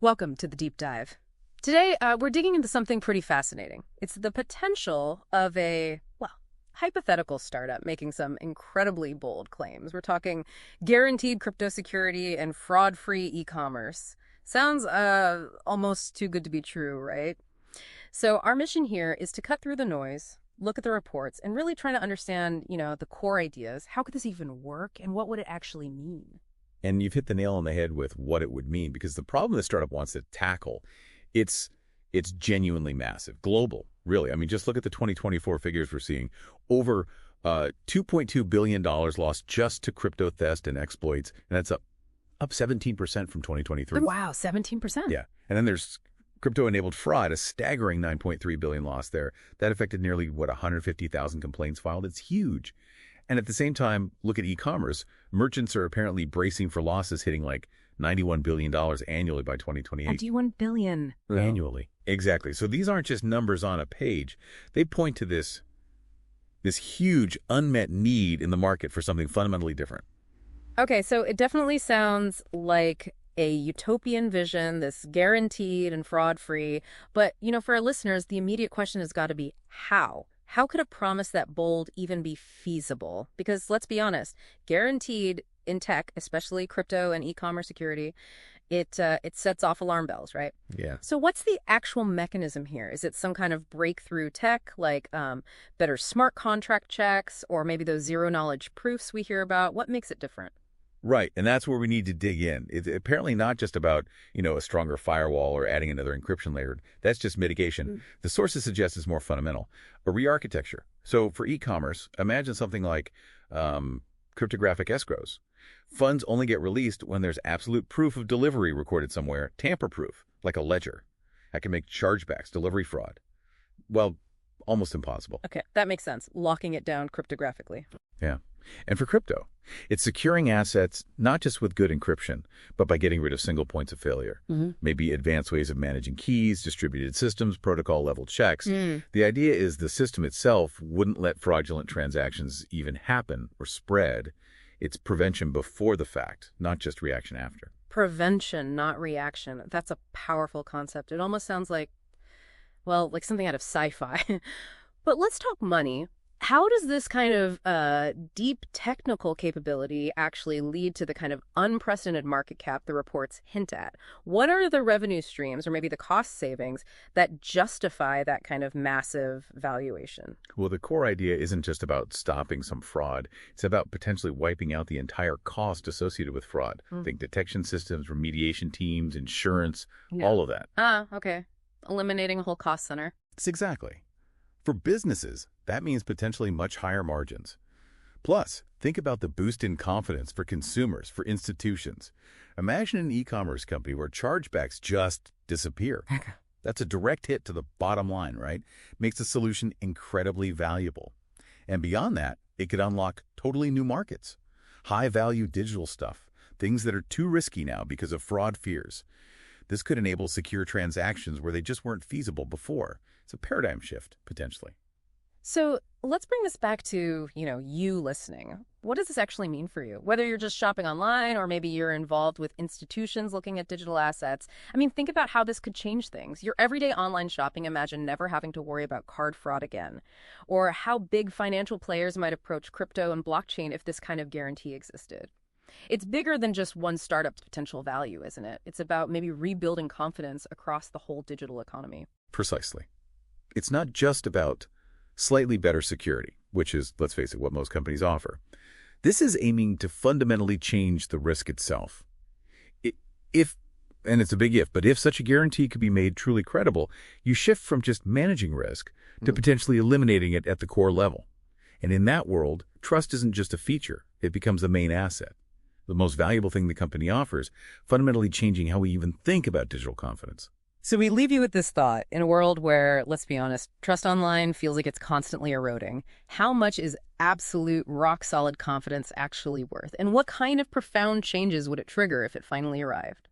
Welcome to the Deep Dive. Today, we're digging into something pretty fascinating. It's the potential of a, well, hypothetical startup making some incredibly bold claims. We're talking guaranteed crypto security and fraud-free e-commerce. Sounds almost too good to be true, right? So our mission here is to cut through the noise, look at the reports, and really try to understand, the core ideas. How could this even work, and what would it actually mean? And you've hit the nail on the head with what it would mean, because the problem the startup wants to tackle, it's genuinely massive, global, really. I mean, just look at the 2024 figures we're seeing. Over $2.2 billion lost just to crypto theft and exploits, and that's up 17% from 2023. Wow, 17%? Yeah, and then there's crypto-enabled fraud, a staggering $9.3 billion loss there. That affected nearly, 150,000 complaints filed. It's huge. And at the same time, look at e-commerce. Merchants are apparently bracing for losses hitting like $91 billion annually by 2028. 91 billion. Annually. Exactly. So these aren't just numbers on a page. They point to this huge unmet need in the market for something fundamentally different. Okay, so it definitely sounds like a utopian vision, this guaranteed and fraud-free. But, for our listeners, the immediate question has got to be how? How could a promise that bold even be feasible? Because let's be honest, guaranteed in tech, especially crypto and e-commerce security, it sets off alarm bells, right? Yeah. So what's the actual mechanism here? Is it some kind of breakthrough tech like better smart contract checks or maybe those zero-knowledge proofs we hear about? What makes it different? Right, and that's where we need to dig in. It's apparently not just about, a stronger firewall or adding another encryption layer. That's just mitigation. The sources suggest it's more fundamental. A re-architecture. So for e-commerce, imagine something like cryptographic escrows. Funds only get released when there's absolute proof of delivery recorded somewhere, tamper-proof, like a ledger. That can make chargebacks, delivery fraud. Well, almost impossible. Okay, that makes sense. Locking it down cryptographically. Yeah. And for crypto, it's securing assets not just with good encryption, but by getting rid of single points of failure. Maybe advanced ways of managing keys, distributed systems, protocol-level checks. The idea is the system itself wouldn't let fraudulent transactions even happen or spread. It's prevention before the fact, not just reaction after. Prevention, not reaction. That's a powerful concept. It almost sounds like something out of sci-fi. But let's talk money. How does this kind of deep technical capability actually lead to the kind of unprecedented market cap the reports hint at? What are the revenue streams or maybe the cost savings that justify that kind of massive valuation? Well, the core idea isn't just about stopping some fraud. It's about potentially wiping out the entire cost associated with fraud. Think detection systems, remediation teams, insurance, all of that. Okay. Eliminating a whole cost center. It's exactly. For businesses, that means potentially much higher margins. Plus, think about the boost in confidence for consumers, for institutions. Imagine an e-commerce company where chargebacks just disappear. That's a direct hit to the bottom line, right? Makes the solution incredibly valuable. And beyond that, it could unlock totally new markets. High-value digital stuff, things that are too risky now because of fraud fears. This could enable secure transactions where they just weren't feasible before. It's a paradigm shift, potentially. So let's bring this back to, you listening. What does this actually mean for you? Whether you're just shopping online or maybe you're involved with institutions looking at digital assets. I mean, think about how this could change things. Your everyday online shopping, imagine never having to worry about card fraud again. Or how big financial players might approach crypto and blockchain if this kind of guarantee existed. It's bigger than just one startup's potential value, isn't it? It's about maybe rebuilding confidence across the whole digital economy. Precisely. It's not just about slightly better security, which is, let's face it, what most companies offer. This is aiming to fundamentally change the risk itself. If, and it's a big if, but if such a guarantee could be made truly credible, you shift from just managing risk to potentially eliminating it at the core level. And in that world, trust isn't just a feature. It becomes the main asset, the most valuable thing the company offers, fundamentally changing how we even think about digital confidence. So we leave you with this thought. In a world where, let's be honest, trust online feels like it's constantly eroding, how much is absolute rock-solid confidence actually worth? And what kind of profound changes would it trigger if it finally arrived?